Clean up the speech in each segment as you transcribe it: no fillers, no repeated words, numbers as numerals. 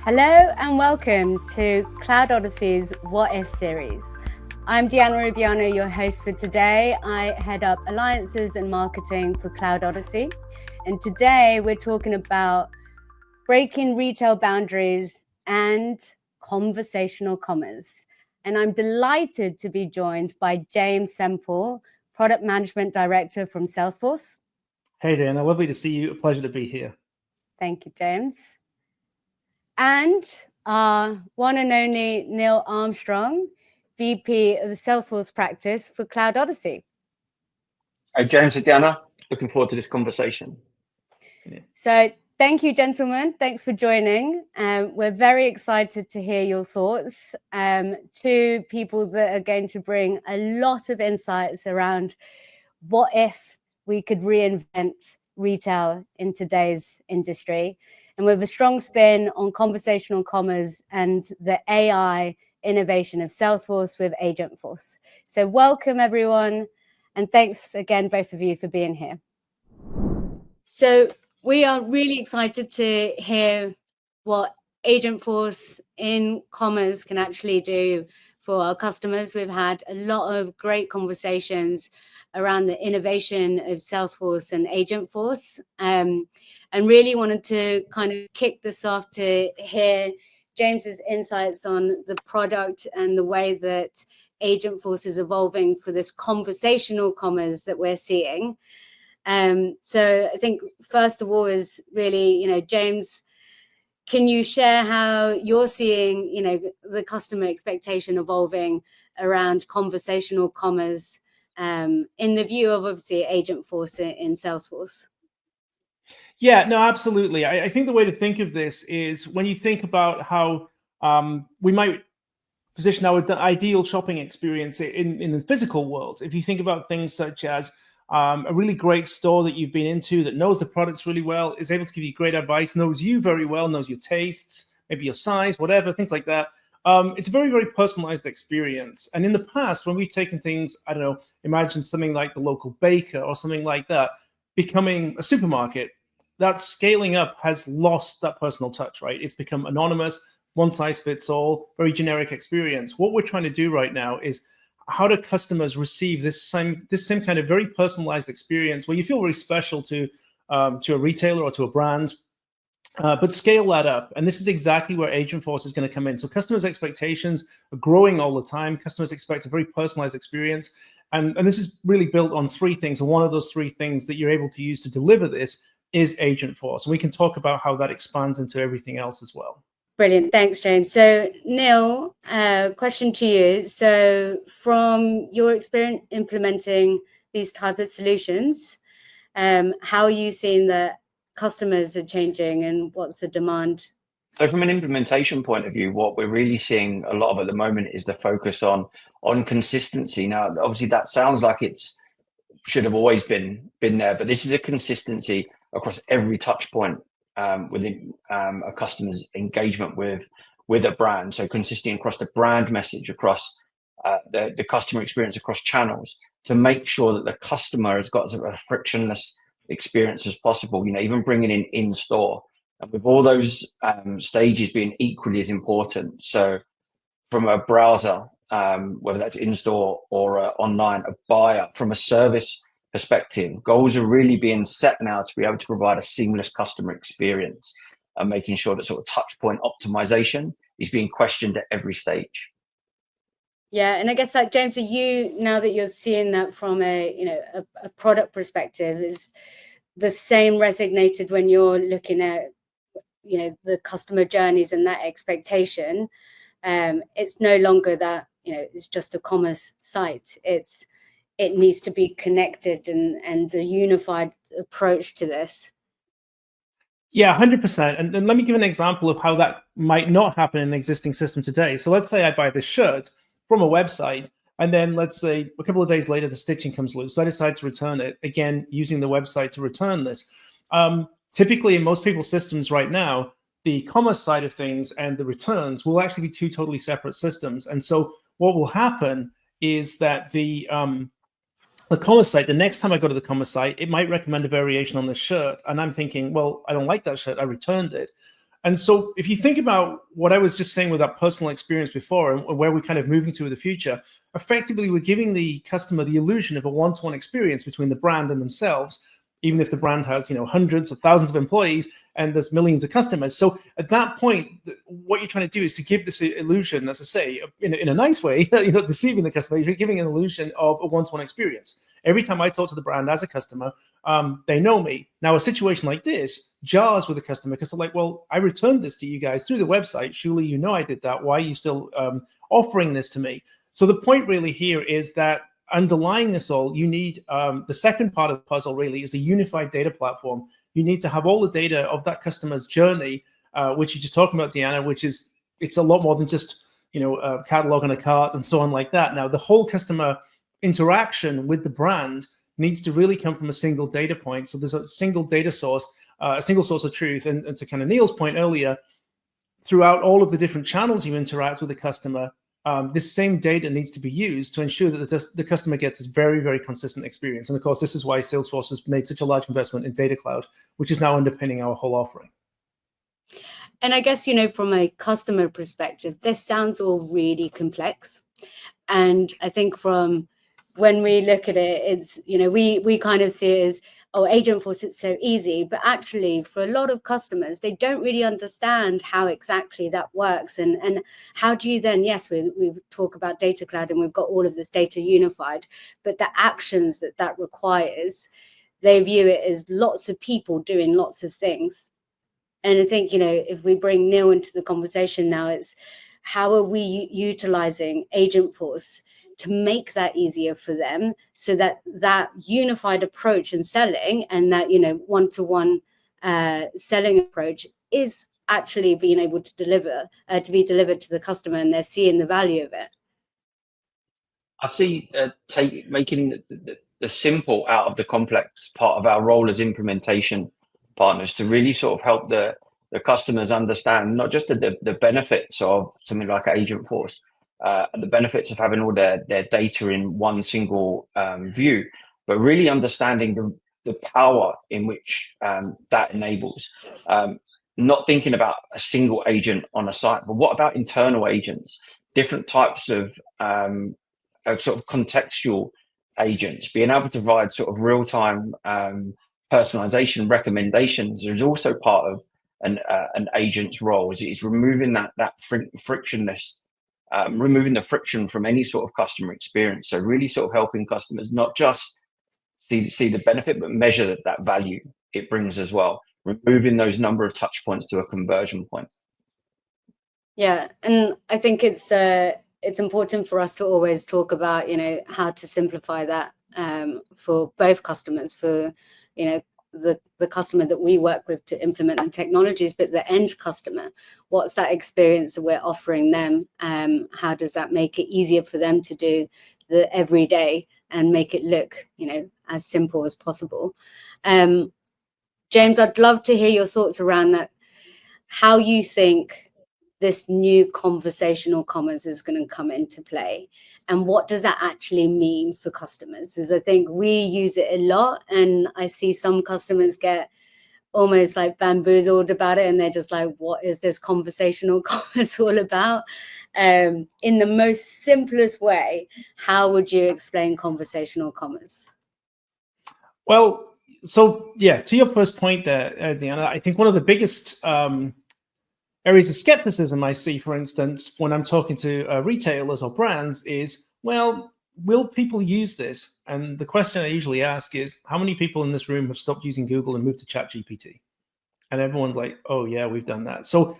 Hello and welcome to Cloud Odyssey's What If series. I'm Deanna Rubiano, your host for today. I head up alliances and marketing for Cloud Odyssey. And today we're talking about breaking retail boundaries and conversational commerce. And I'm delighted to be joined by James Semple, Product Management Director from Salesforce. Hey, Deanna, lovely to see you. A pleasure to be here. Thank you, James. And our one and only Neil Armstrong, VP of Salesforce Practice for Cloud Odyssey. Hi, James and Deanna. Looking forward to this conversation. Yeah. So thank you, gentlemen. Thanks for joining. We're very excited to hear your thoughts. Two people that are going to bring a lot of insights around what if we could reinvent retail in today's industry. And with a strong spin on conversational commerce and the AI innovation of Salesforce with Agentforce. So welcome, everyone. And thanks again, both of you, for being here. So we are really excited to hear what Agentforce in commerce can actually do for our customers. We've had a lot of great conversations around the innovation of Salesforce and Agentforce, and really wanted to kind of kick this off to hear James's insights on the product and the way that Agentforce is evolving for this conversational commerce that we're seeing. So I think first of all is really, James, can you share how you're seeing, the customer expectation evolving around conversational commerce in the view of obviously Agentforce in Salesforce? Yeah, no, absolutely. I think the way to think of this is when you think about how we might position our ideal shopping experience in the physical world. If you think about things such as a really great store that you've been into that knows the products really well, is able to give you great advice, knows you very well, knows your tastes, maybe your size, whatever, things like that. It's a very, very personalized experience. And in the past, when we've taken things, I don't know, imagine something like the local baker or something like that, becoming a supermarket, that scaling up has lost that personal touch, right? It's become anonymous, one size fits all, very generic experience. What we're trying to do right now is how do customers receive this same kind of very personalized experience where you feel very special to a retailer or to a brand, but scale that up. And this is exactly where Agentforce is going to come in. So customers' expectations are growing all the time. Customers expect a very personalized experience. And this is really built on three things. And one of those three things that you're able to use to deliver this is Agentforce. And we can talk about how that expands into everything else as well. Brilliant. Thanks, James. So Neil, question to you. So from your experience implementing these type of solutions, how are you seeing that customers are changing and what's the demand? So from an implementation point of view, what we're really seeing a lot of at the moment is the focus on consistency. Now, obviously that sounds like it's should have always been there, but this is a consistency across every touch point within a customer's engagement with a brand. So consistent across the brand message, across the customer experience, across channels, to make sure that the customer has got sort of a frictionless experience as possible, even bringing in store. And with all those stages being equally as important. So from a browser, whether that's in-store or online, a buyer, from a service perspective, goals are really being set now to be able to provide a seamless customer experience and making sure that sort of touch point optimization is being questioned at every stage. Yeah, and I guess like James, are you, now that you're seeing that from a product perspective, is the same resonated when you're looking at the customer journeys and that expectation? It's no longer that it's just a commerce site. It needs to be connected and a unified approach to this. Yeah, 100%. And let me give an example of how that might not happen in an existing system today. So let's say I buy this shirt from a website, and then let's say a couple of days later, the stitching comes loose. So I decide to return it, again, using the website to return this. Typically, in most people's systems right now, the commerce side of things and the returns will actually be two totally separate systems. And so what will happen is that the commerce site, the next time I go to the commerce site, it might recommend a variation on this shirt. And I'm thinking, well, I don't like that shirt. I returned it. And so if you think about what I was just saying with that personal experience before and where we're kind of moving to in the future, effectively we're giving the customer the illusion of a one-to-one experience between the brand and themselves, even if the brand has, hundreds of thousands of employees and there's millions of customers. So at that point, what you're trying to do is to give this illusion, as I say, in a nice way, deceiving the customer. You're giving an illusion of a one-to-one experience. Every time I talk to the brand as a customer, they know me. Now, a situation like this jars with the customer because they're like, well, I returned this to you guys through the website. Surely you know I did that. Why are you still offering this to me? So the point really here is that underlying this all, you need the second part of the puzzle really is a unified data platform. You need to have all the data of that customer's journey, which you're just talking about, Deanna, which is, it's a lot more than just, a catalog and a cart and so on like that. Now, the whole customer interaction with the brand needs to really come from a single data point. So there's a single data source, a single source of truth. And to kind of Neil's point earlier, throughout all of the different channels you interact with the customer, this same data needs to be used to ensure that the customer gets this very, very consistent experience. And of course, this is why Salesforce has made such a large investment in Data Cloud, which is now underpinning our whole offering. And I guess, from a customer perspective, this sounds all really complex. And I think from when we look at it, it's, we kind of see it as, oh, Agentforce, it's so easy. But actually, for a lot of customers, they don't really understand how exactly that works. And how do you then, yes, we talk about Data Cloud and we've got all of this data unified, but the actions that requires, they view it as lots of people doing lots of things. And I think, if we bring Neil into the conversation now, it's how are we utilizing Agentforce to make that easier for them so that unified approach in selling and that, one-to-one selling approach is actually being able to be delivered to the customer and they're seeing the value of it. I see making the simple out of the complex part of our role as implementation partners to really sort of help the customers understand not just the benefits of something like Agentforce, the benefits of having all their data in one single view, but really understanding the power in which that enables. Not thinking about a single agent on a site, but what about internal agents, different types of sort of contextual agents, being able to provide sort of real-time personalization recommendations is also part of an agent's role. Is removing that frictionless, removing the friction from any sort of customer experience. So really sort of helping customers not just see the benefit, but measure that value it brings as well. Removing those number of touch points to a conversion point. Yeah, and I think it's important for us to always talk about, how to simplify that for both customers, for, the customer that we work with to implement the technologies, but the end customer, what's that experience that we're offering them? How does that make it easier for them to do the everyday and make it look, as simple as possible? James, I'd love to hear your thoughts around that, how you think this new conversational commerce is going to come into play, and what does that actually mean for customers? Because I think we use it a lot, and I see some customers get almost like bamboozled about it, and they're just like, what is this conversational commerce all about? In the most simplest way, how would you explain conversational commerce? Well, so yeah, to your first point there, Deanna, I think one of the biggest areas of skepticism I see, for instance, when I'm talking to retailers or brands is, well, will people use this? And the question I usually ask is, how many people in this room have stopped using Google and moved to ChatGPT? And everyone's like, oh yeah, we've done that. So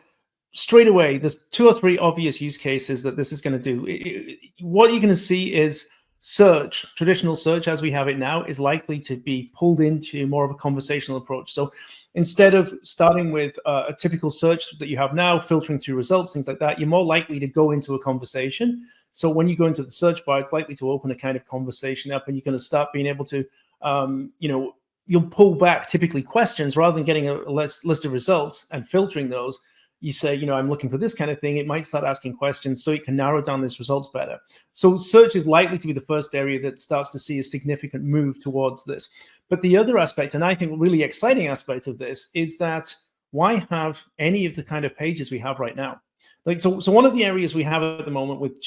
straight away, there's 2 or 3 obvious use cases that this is going to do. What you're going to see is search, traditional search as we have it now, is likely to be pulled into more of a conversational approach. So instead of starting with a typical search that you have now, filtering through results, things like that, you're more likely to go into a conversation. So when you go into the search bar, it's likely to open a kind of conversation up, and you're going to start being able to, you'll pull back typically questions rather than getting a list of results and filtering those. You say, I'm looking for this kind of thing. It might start asking questions so it can narrow down these results better. So search is likely to be the first area that starts to see a significant move towards this. But the other aspect, and I think really exciting aspect of this, is that why have any of the kind of pages we have right now? Like, so one of the areas we have at the moment with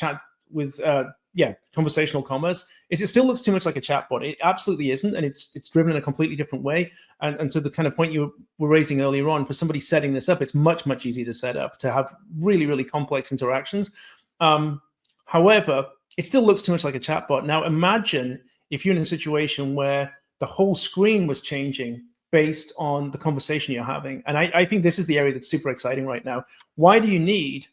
conversational commerce is it still looks too much like a chatbot. It absolutely isn't, and it's driven in a completely different way. And to the kind of point you were raising earlier on, for somebody setting this up, it's much easier to set up, to have really complex interactions. However, it still looks too much like a chatbot. Now imagine if you're in a situation where the whole screen was changing based on the conversation you're having. And I think this is the area that's super exciting right now. Why do you need,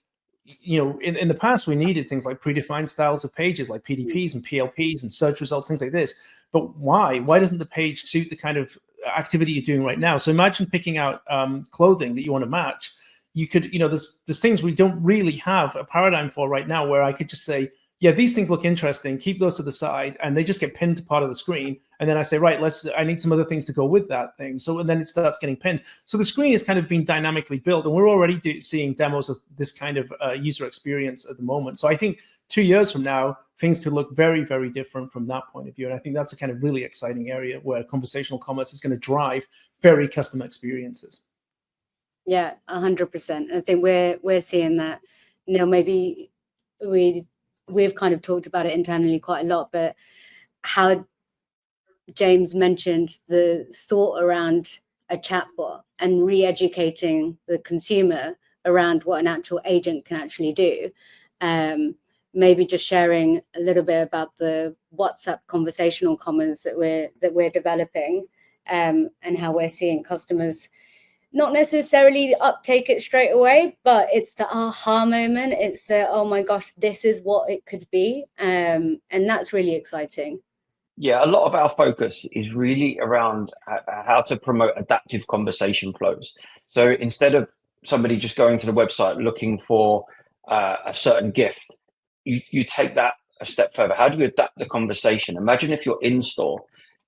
in the past, we needed things like predefined styles of pages, like PDPs and PLPs and search results, things like this. But why? Why doesn't the page suit the kind of activity you're doing right now? So imagine picking out clothing that you want to match. You could, there's things we don't really have a paradigm for right now, where I could just say, yeah, these things look interesting, keep those to the side, and they just get pinned to part of the screen. And then I say, right, I need some other things to go with that thing. So, and then it starts getting pinned. So the screen is kind of being dynamically built, and we're already seeing demos of this kind of user experience at the moment. So I think 2 years from now, things could look very different from that point of view. And I think that's a kind of really exciting area where conversational commerce is going to drive very custom experiences. Yeah, 100%. I think we're seeing that. Maybe we've kind of talked about it internally quite a lot, but how James mentioned the thought around a chatbot and re-educating the consumer around what an actual agent can actually do. Maybe just sharing a little bit about the WhatsApp conversational commerce that we're developing, and how we're seeing customers not necessarily uptake it straight away, but it's the aha moment. It's the, oh my gosh, this is what it could be. And that's really exciting. Yeah, a lot of our focus is really around how to promote adaptive conversation flows. So instead of somebody just going to the website looking for a certain gift, you take that a step further. How do you adapt the conversation? Imagine if you're in store,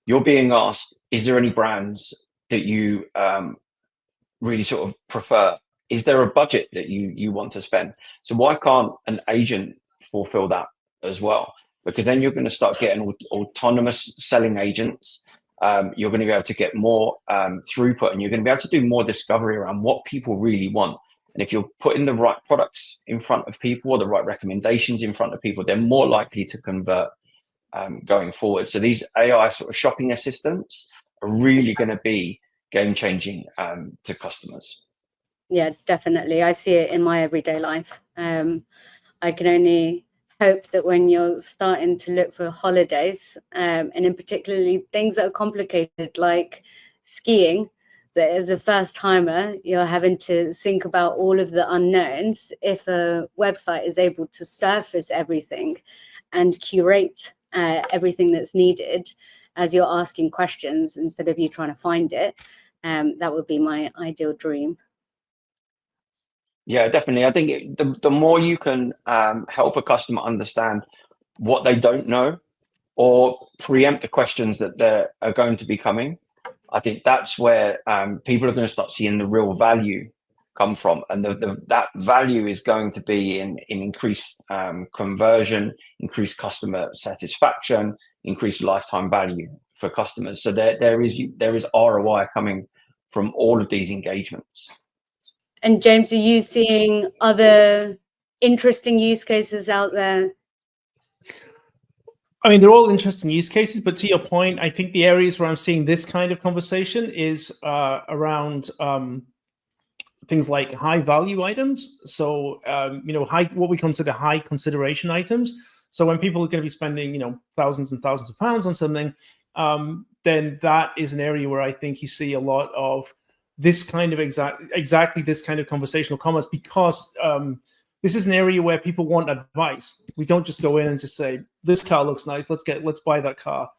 you're being asked, is there any brands that you really sort of prefer? Is there a budget that you want to spend? So why can't an agent fulfill that as well? Because then you're going to start getting autonomous selling agents. You're going to be able to get more throughput, and you're going to be able to do more discovery around what people really want. And if you're putting the right products in front of people, or the right recommendations in front of people, they're more likely to convert going forward. So these AI sort of shopping assistants are really going to be game-changing to customers. Yeah, definitely. I see it in my everyday life. I can only hope that when you're starting to look for holidays, and in particularly things that are complicated like skiing, that as a first timer, you're having to think about all of the unknowns. If a website is able to surface everything and curate everything that's needed as you're asking questions instead of you trying to find it, that would be my ideal dream. Yeah, definitely. I think the more you can help a customer understand what they don't know, or preempt the questions that are going to be coming, I think that's where people are going to start seeing the real value come from. And that value is going to be in increased conversion, increased customer satisfaction, increased lifetime value for customers. So there is ROI coming from all of these engagements. And James, are you seeing other interesting use cases out there? I mean, they're all interesting use cases, but to your point, I think the areas where I'm seeing this kind of conversation is around things like high value items. So, what we consider high consideration items. So when people are going to be spending, thousands and thousands of pounds on something, then that is an area where I think you see a lot of this kind of exactly this kind of conversational commerce, because this is an area where people want advice. We don't just go in and just say, this car looks nice, let's buy that car.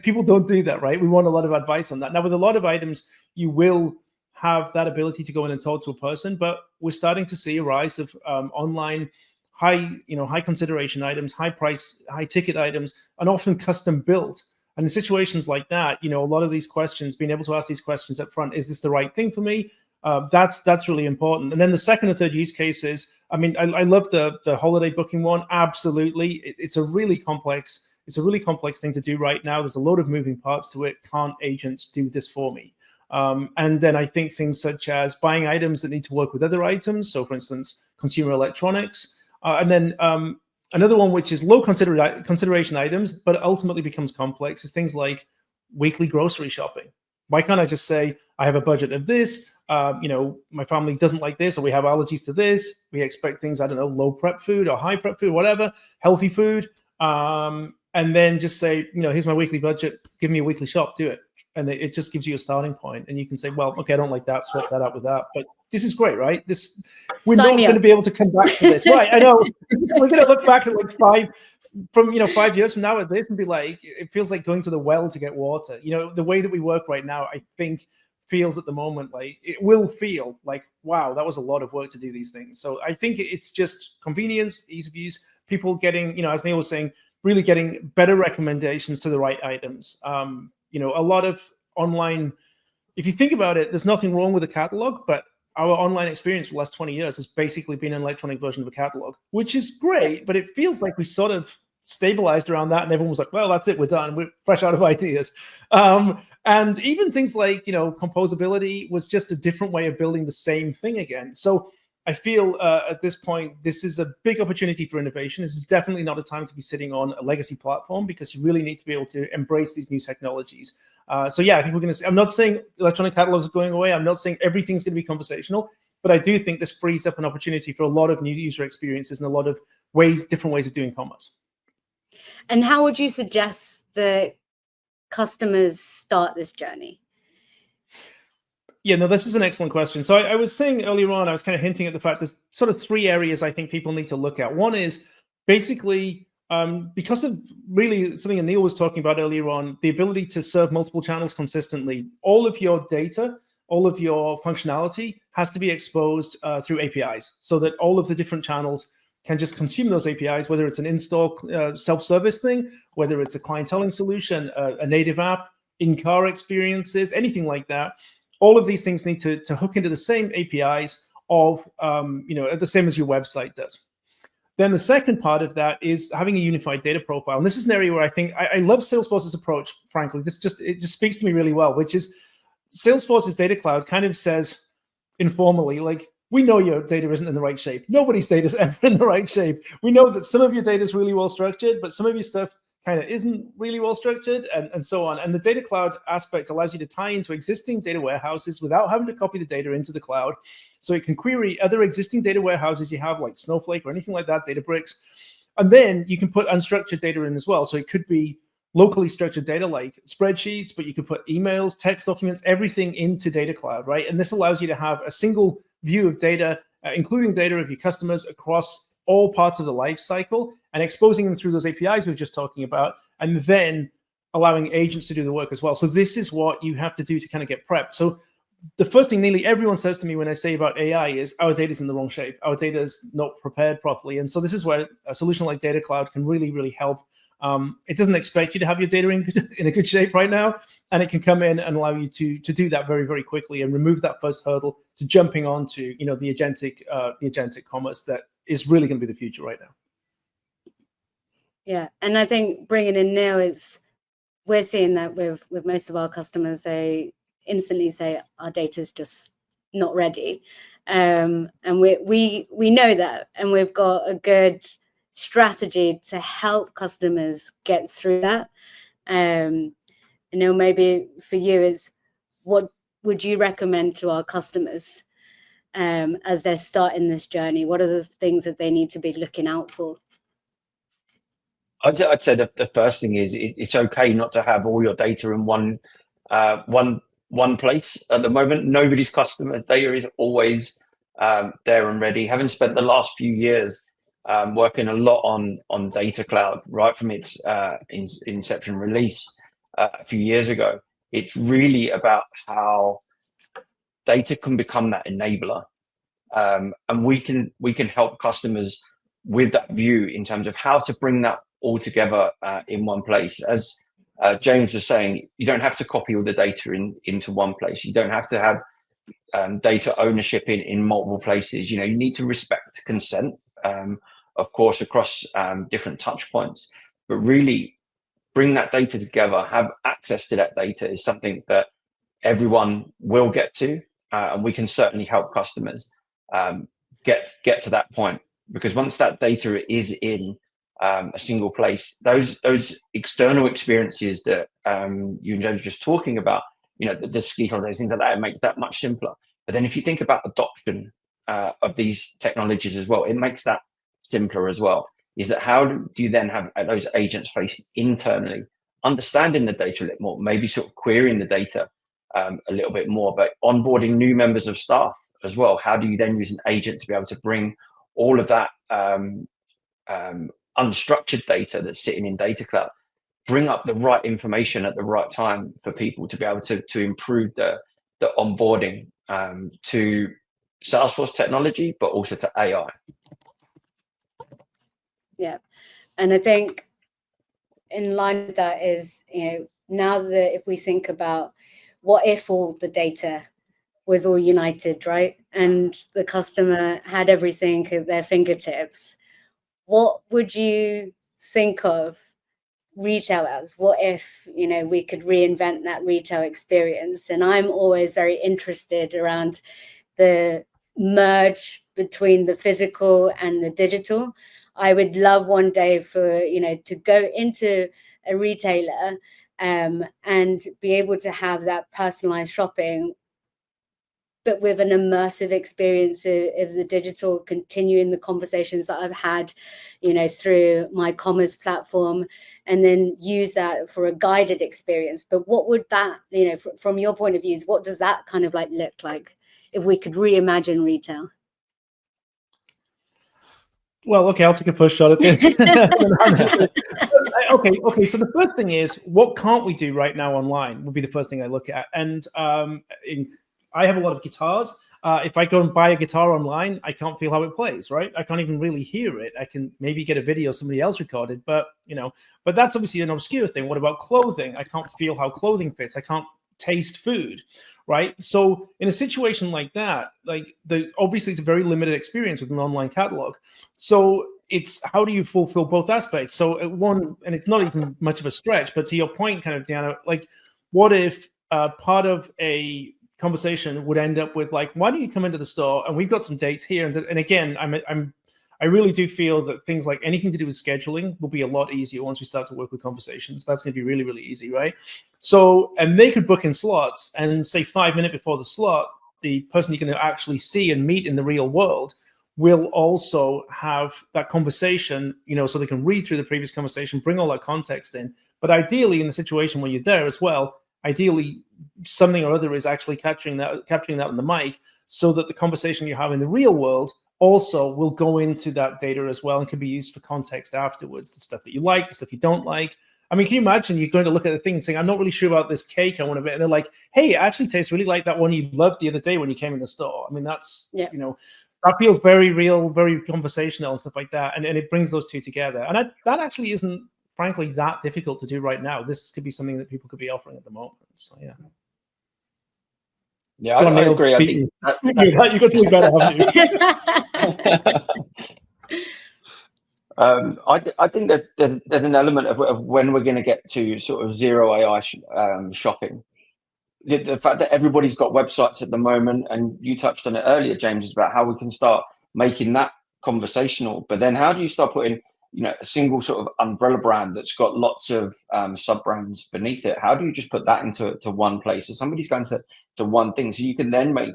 People don't do that, right? We want a lot of advice on that. Now, with a lot of items, you will have that ability to go in and talk to a person, but we're starting to see a rise of online high consideration items, high price, high ticket items, and often custom built. And in situations like that, a lot of these questions, being able to ask these questions up front, is this the right thing for me? That's really important. And then the second and third use cases, I mean, I love the holiday booking one. Absolutely. It's a really complex thing to do right now. There's a lot of moving parts to it. Can't agents do this for me? And then I think things such as buying items that need to work with other items. So for instance, consumer electronics. And then another one, which is low consideration items, but ultimately becomes complex, is things like weekly grocery shopping. Why can't I just say, I have a budget of this, my family doesn't like this, or we have allergies to this. We expect things, I don't know, low prep food or high prep food, whatever, healthy food. And then just say, here's my weekly budget, give me a weekly shop, do it. And it just gives you a starting point. And you can say, well, okay, I don't like that, swap that out with that. But this is great, right? We're not going to be able to come back to this. Right, I know. We're going to look back at like 5 years from now at this and be like, it feels like going to the well to get water. The way that we work right now, I think feels at the moment like it will feel like, wow, that was a lot of work to do these things. So I think it's just convenience, ease of use, people getting, as Neil was saying, really getting better recommendations to the right items. A lot of online, if you think about it, there's nothing wrong with a catalog, but our online experience for the last 20 years has basically been an electronic version of a catalog, which is great, but it feels like we sort of stabilized around that and everyone was like, well, that's it, we're done, we're fresh out of ideas. And even things like, composability was just a different way of building the same thing again. So I feel at this point, this is a big opportunity for innovation. This is definitely not a time to be sitting on a legacy platform because you really need to be able to embrace these new technologies. So yeah, I think we're going to see, I'm not saying electronic catalogs are going away. I'm not saying everything's going to be conversational, but I do think this frees up an opportunity for a lot of new user experiences and a lot of different ways of doing commerce. And how would you suggest that customers start this journey? Yeah, no, this is an excellent question. So I was saying earlier on, I was kind of hinting at the fact there's sort of 3 areas I think people need to look at. One is basically because of really something that Neil was talking about earlier on, the ability to serve multiple channels consistently. All of your data, all of your functionality has to be exposed through APIs so that all of the different channels can just consume those APIs, whether it's an in-store self-service thing, whether it's a clienteling solution, a native app, in-car experiences, anything like that. All of these things need to hook into the same APIs of, the same as your website does. Then the second part of that is having a unified data profile. And this is an area where I think I love Salesforce's approach, frankly. It just speaks to me really well, which is Salesforce's data cloud kind of says informally, like, we know your data isn't in the right shape. Nobody's data is ever in the right shape. We know that some of your data is really well structured, but some of your stuff kind of isn't really well structured and so on. And the data cloud aspect allows you to tie into existing data warehouses without having to copy the data into the cloud. So it can query other existing data warehouses you have like Snowflake or anything like that, Databricks. And then you can put unstructured data in as well. So it could be locally structured data like spreadsheets, but you could put emails, text documents, everything into data cloud, right? And this allows you to have a single view of data, including data of your customers across all parts of the life cycle and exposing them through those APIs we were just talking about, and then allowing agents to do the work as well. So this is what you have to do to kind of get prepped. So the first thing nearly everyone says to me when I say about AI is our data is in the wrong shape. Our data is not prepared properly. And so this is where a solution like Data Cloud can really, really help. It doesn't expect you to have your data in a good shape right now, and it can come in and allow you to do that very, very quickly and remove that first hurdle to jumping onto the agentic commerce that is really going to be the future right now. Yeah, and I think bringing in Neil, we're seeing that with most of our customers, they instantly say our data is just not ready, and we know that, and we've got a good strategy to help customers get through that. Maybe for you is, what would you recommend to our customers as they're starting this journey? What are the things that they need to be looking out for? I'd say the first thing is it's okay not to have all your data in one place at the moment. Nobody's customer data is always there and ready. Having spent the last few years working a lot on Data Cloud, right from its inception release a few years ago, it's really about how data can become that enabler, and we can help customers with that view in terms of how to bring that all together in one place. As James was saying, you don't have to copy all the data into one place. You don't have to have data ownership in multiple places. You need to respect consent, of course, across different touch points, but really bring that data together, have access to that data is something that everyone will get to, and we can certainly help customers get to that point, because once that data is in a single place, those external experiences that you and James were just talking about, the ski holidays, things like that, it makes that much simpler. But then if you think about adoption of these technologies as well, it makes that simpler as well. Is that how do you then have those agents facing internally, understanding the data a little more, maybe sort of querying the data a little bit more, but onboarding new members of staff as well? How do you then use an agent to be able to bring all of that unstructured data that's sitting in Data Cloud, bring up the right information at the right time for people to be able to improve the onboarding to Salesforce technology, but also to AI? Yeah. And I think in line with that is, now that if we think about what if all the data was all united, right? And the customer had everything at their fingertips, what would you think of retail as? What if, we could reinvent that retail experience? And I'm always very interested around the merge between the physical and the digital. I would love one day for, to go into a retailer and be able to have that personalized shopping, but with an immersive experience of the digital, continuing the conversations that I've had, through my commerce platform, and then use that for a guided experience. But what would that, from your point of view, what does that kind of look like if we could reimagine retail? Well, okay, I'll take a first shot at this. Okay. So the first thing is, what can't we do right now online would be the first thing I look at. And I have a lot of guitars. If I go and buy a guitar online, I can't feel how it plays, right? I can't even really hear it. I can maybe get a video somebody else recorded, but but that's obviously an obscure thing. What about clothing? I can't feel how clothing fits. I can't taste food, right? So in a situation like that, obviously it's a very limited experience with an online catalog. So it's how do you fulfill both aspects? So one, and it's not even much of a stretch, but to your point, kind of, Deanna, what if part of a conversation would end up with why don't you come into the store and we've got some dates here, and again, I really do feel that things like anything to do with scheduling will be a lot easier once we start to work with conversations. That's going to be really, really easy, right? So, and they could book in slots, and say 5 minutes before the slot, the person you can actually see and meet in the real world will also have that conversation, so they can read through the previous conversation, bring all that context in. But ideally, in the situation when you're there as well, ideally something or other is actually capturing that on the mic, so that the conversation you have in the real world also will go into that data as well and can be used for context afterwards. The stuff that you like, the stuff you don't like. I mean, can you imagine you're going to look at the thing and saying, I'm not really sure about this cake I want to bit, and they're like, hey, it actually tastes really like that one you loved the other day when you came in the store. I mean, that's, that feels very real, very conversational and stuff like that. And it brings those two together. And that actually isn't, frankly, that difficult to do right now. This could be something that people could be offering at the moment. So, yeah. Yeah, I agree. I think you got something better, haven't you? I think there's an element of when we're going to get to sort of zero AI shopping. The fact that everybody's got websites at the moment, and you touched on it earlier, James, is about how we can start making that conversational. But then how do you start putting, a single sort of umbrella brand that's got lots of sub-brands beneath it? How do you just put that into one place? So somebody's going to one thing. So you can then make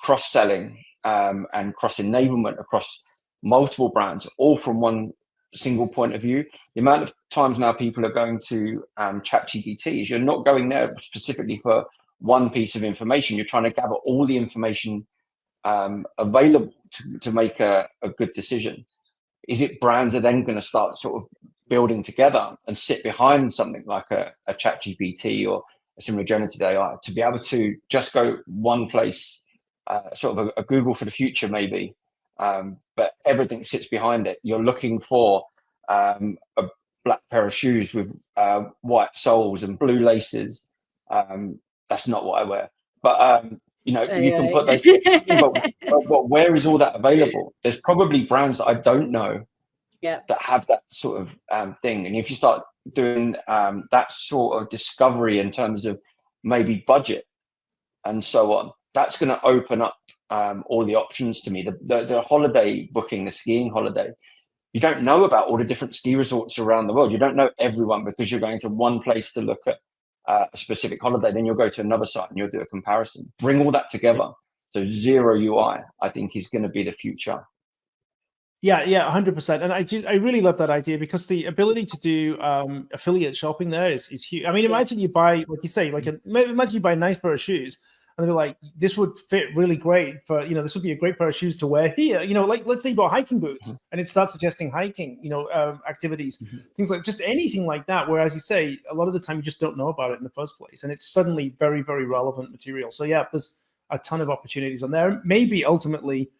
cross-selling and cross-enablement across multiple brands, all from one single point of view. The amount of times now people are going to ChatGPT is you're not going there specifically for one piece of information. You're trying to gather all the information available to make a good decision. Is it brands are then going to start sort of building together and sit behind something like a ChatGPT or a similar generative AI to be able to just go one place, sort of a Google for the future maybe, but everything sits behind it. You're looking for a black pair of shoes with white soles and blue laces. That's not what I wear, but you can put those. But where is all that available? There's probably brands that I don't know that have that sort of thing. And if you start doing that sort of discovery in terms of maybe budget, and so on. That's going to open up all the options to me. The holiday booking, the skiing holiday, you don't know about all the different ski resorts around the world. You don't know everyone because you're going to one place to look at a specific holiday, then you'll go to another site and you'll do a comparison. Bring all that together. So zero UI, I think, is going to be the future. Yeah, 100%. And I really love that idea, because the ability to do affiliate shopping there is huge. I mean, imagine you buy, like you say, imagine you buy a nice pair of shoes, and they're like, this would fit really great for, this would be a great pair of shoes to wear here. Like, let's say you bought hiking boots, and it starts suggesting hiking, activities, things like just anything like that, where, as you say, a lot of the time you just don't know about it in the first place. And it's suddenly very, very relevant material. So yeah, there's a ton of opportunities on there. Maybe ultimately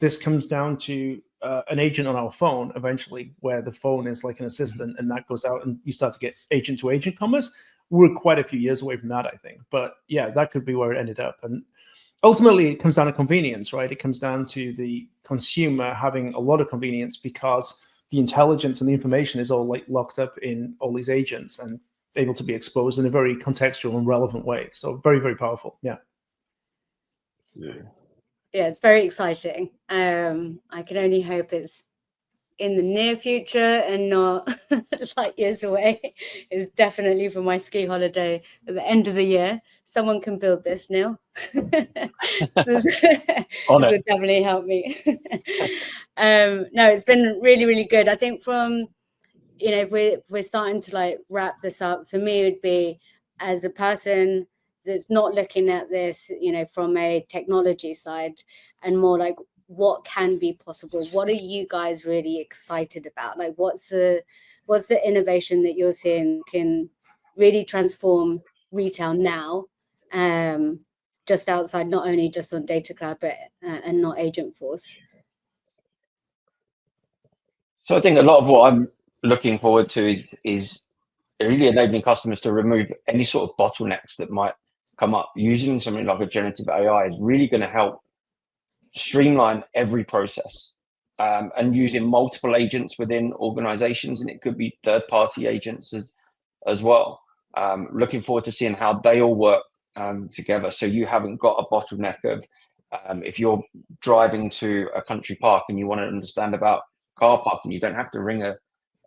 this comes down to an agent on our phone eventually, where the phone is like an assistant, and that goes out and you start to get agent to agent commerce. We're quite a few years away from that, I think. But yeah, that could be where it ended up. And ultimately it comes down to convenience, right? It comes down to the consumer having a lot of convenience, because the intelligence and the information is all like locked up in all these agents and able to be exposed in a very contextual and relevant way. So very, very powerful. Yeah. Yeah, it's very exciting. I can only hope it's in the near future and not like years away. It's definitely for my ski holiday at the end of the year. Someone can build this, Neil. This will definitely help me. No, it's been really, really good. I think from, if we're starting to like wrap this up, for me, it would be, as a person that's not looking at this, from a technology side, and more like, what can be possible? What are you guys really excited about? Like, what's the innovation that you're seeing can really transform retail now, just outside, not only just on Data Cloud, but and not Agentforce? So I think a lot of what I'm looking forward to is really enabling customers to remove any sort of bottlenecks that might come up. Using something like a generative AI is really going to help streamline every process, and using multiple agents within organizations, and it could be third-party agents as well. Looking forward to seeing how they all work together, so you haven't got a bottleneck of if you're driving to a country park and you want to understand about car parking, you don't have to ring a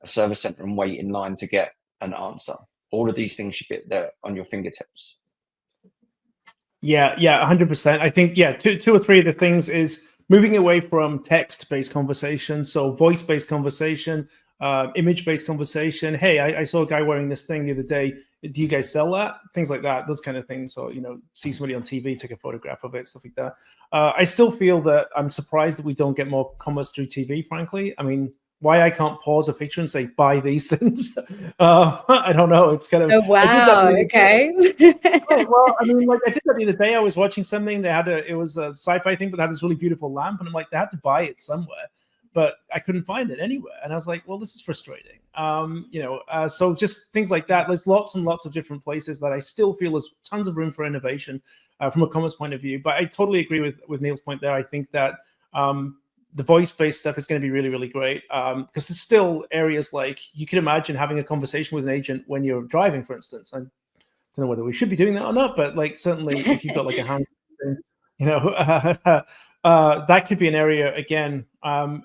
service center and wait in line to get an answer. All of these things should be there on your fingertips. Yeah, 100%. I think, two or three of the things is moving away from text-based conversation, so voice-based conversation, image-based conversation. Hey, I saw a guy wearing this thing the other day. Do you guys sell that? Things like that, those kind of things. So, see somebody on TV, take a photograph of it, stuff like that. I still feel that I'm surprised that we don't get more commerce through TV, frankly. I mean, why I can't pause a picture and say, buy these things? I don't know. It's kind of... Oh, wow. Okay. Right, well, I mean, like, I did that the other day. I was watching something. It was a sci-fi thing, but they had this really beautiful lamp. And I'm like, they had to buy it somewhere, but I couldn't find it anywhere. And I was like, well, this is frustrating. So just things like that. There's lots and lots of different places that I still feel there's tons of room for innovation from a commerce point of view. But I totally agree with Neil's point there. I think that the voice-based stuff is going to be really, really great, because there's still areas like you can imagine having a conversation with an agent when you're driving, for instance. I don't know whether we should be doing that or not, but like certainly if you've got like a hand, that could be an area again.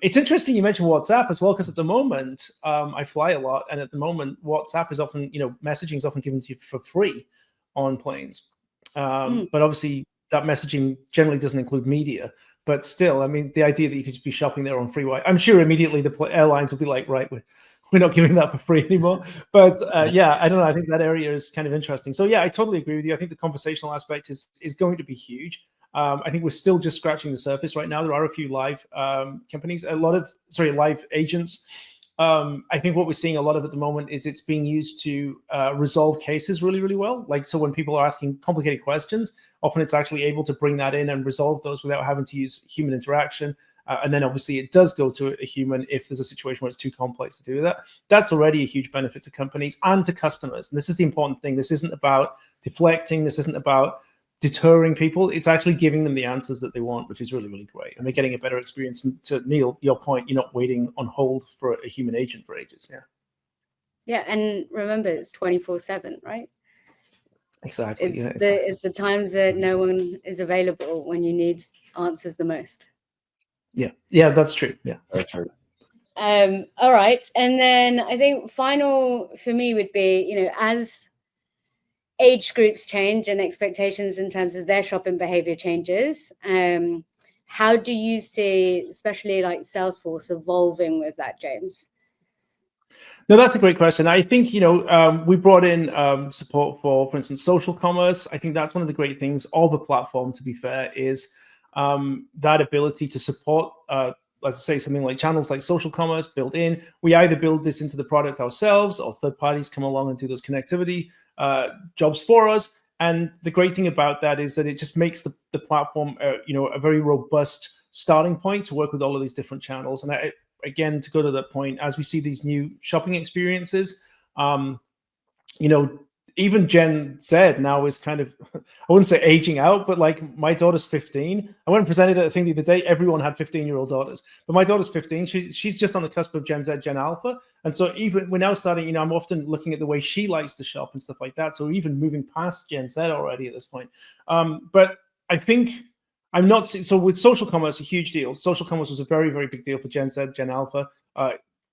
It's interesting you mentioned WhatsApp as well, because at the moment I fly a lot, and at the moment WhatsApp is often, messaging is often given to you for free on planes, but obviously that messaging generally doesn't include media. But still, I mean, the idea that you could just be shopping there on free Wi-Fi, I'm sure immediately the airlines will be like, right, we're not giving that for free anymore. But yeah, I don't know. I think that area is kind of interesting. So yeah, I totally agree with you. I think the conversational aspect is going to be huge. I think we're still just scratching the surface right now. There are a few live companies, live agents. I think what we're seeing a lot of at the moment is it's being used to resolve cases really, really well. Like, so when people are asking complicated questions, often it's actually able to bring that in and resolve those without having to use human interaction. And then obviously it does go to a human if there's a situation where it's too complex to do that. That's already a huge benefit to companies and to customers. And this is the important thing. This isn't about deflecting. This isn't about deterring people. It's actually giving them the answers that they want, which is really, really great. And they're getting a better experience. And to Neil, your point, you're not waiting on hold for a human agent for ages. Yeah. Yeah. And remember, it's 24/7, right? Exactly. It's the times that no one is available when you need answers the most. Yeah, that's true. Yeah, very true. All right, and then I think final for me would be, as age groups change and expectations in terms of their shopping behavior changes, how do you see, especially like Salesforce, evolving with that, James? No, that's a great question. I think, we brought in support for instance, social commerce. I think that's one of the great things of a platform, to be fair, is that ability to support, let's say, something like channels like social commerce built in. We either build this into the product ourselves, or third parties come along and do those connectivity jobs for us. And the great thing about that is that it just makes the platform, a very robust starting point to work with all of these different channels. And again, to go to that point, as we see these new shopping experiences, even Gen Z now is kind of, I wouldn't say aging out, but like my daughter's 15. I went and presented at a thing the other day. Everyone had 15-year-old daughters, but my daughter's 15. She's just on the cusp of Gen Z, Gen Alpha. And so even we're now starting, I'm often looking at the way she likes to shop and stuff like that. So even moving past Gen Z already at this point. But I think I'm not, so with social commerce, a huge deal. Social commerce was a very, very big deal for Gen Z, Gen Alpha,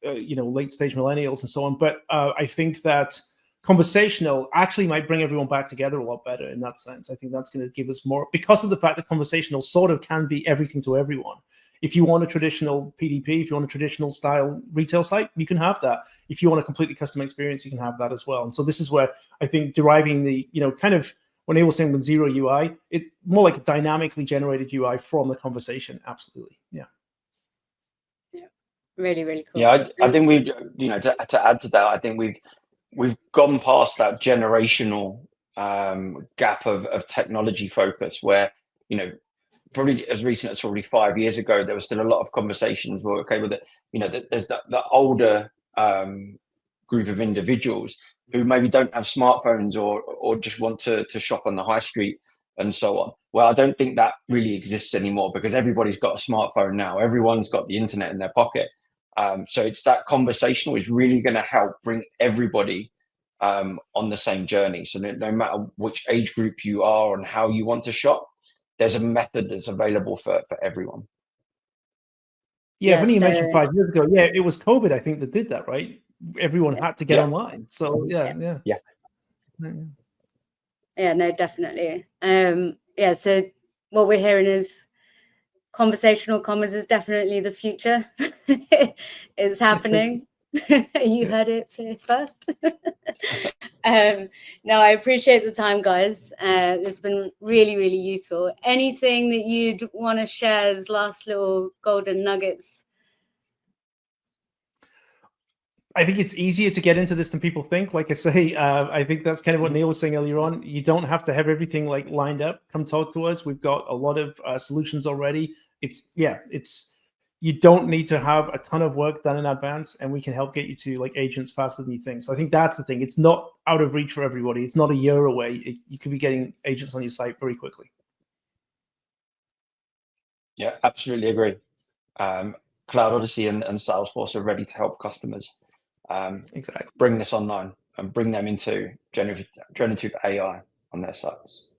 late stage millennials and so on. But I think that conversational actually might bring everyone back together a lot better in that sense. I think that's going to give us more, because of the fact that conversational sort of can be everything to everyone. If you want a traditional PDP, if you want a traditional style retail site, you can have that. If you want a completely custom experience, you can have that as well. And so this is where I think deriving the, kind of, when they were saying with zero UI, it more like a dynamically generated UI from the conversation. Absolutely. Yeah. Yeah. Really, really cool. Yeah. I think we've, to add to that, I think we've gone past that generational gap of technology focus where, probably as recent as probably 5 years ago, there was still a lot of conversations where, okay, with there's the older group of individuals who maybe don't have smartphones or just want to shop on the high street and so on. Well, I don't think that really exists anymore, because everybody's got a smartphone now. Everyone's got the internet in their pocket. So it's that conversational is really going to help bring everybody on the same journey. So no matter which age group you are and how you want to shop, there's a method that's available for everyone. Yeah, when you mentioned 5 years ago, it was COVID, I think, that did that, right? Everyone had to get online. So yeah. Yeah, no, definitely. So what we're hearing is conversational commerce is definitely the future. It's happening. You heard it first. No, I appreciate the time, guys. It's been really, really useful. Anything that you'd want to share as last little golden nuggets? I think it's easier to get into this than people think. Like I say, I think that's kind of what Neil was saying earlier on. You don't have to have everything like lined up. Come talk to us. We've got a lot of solutions already. You don't need to have a ton of work done in advance, and we can help get you to like agents faster than you think. So I think that's the thing. It's not out of reach for everybody. It's not a year away. You could be getting agents on your site very quickly. Yeah, absolutely agree. Cloud Odyssey and Salesforce are ready to help customers exactly bring this online and bring them into generative AI on their sites.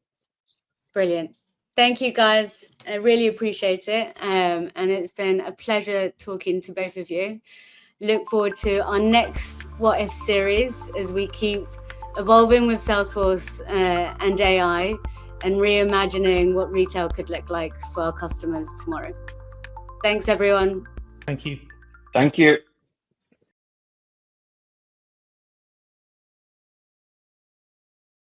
Brilliant. Thank you, guys. I really appreciate it. And it's been a pleasure talking to both of you. Look forward to our next What If series as we keep evolving with Salesforce and AI and reimagining what retail could look like for our customers tomorrow. Thanks, everyone. Thank you. Thank you.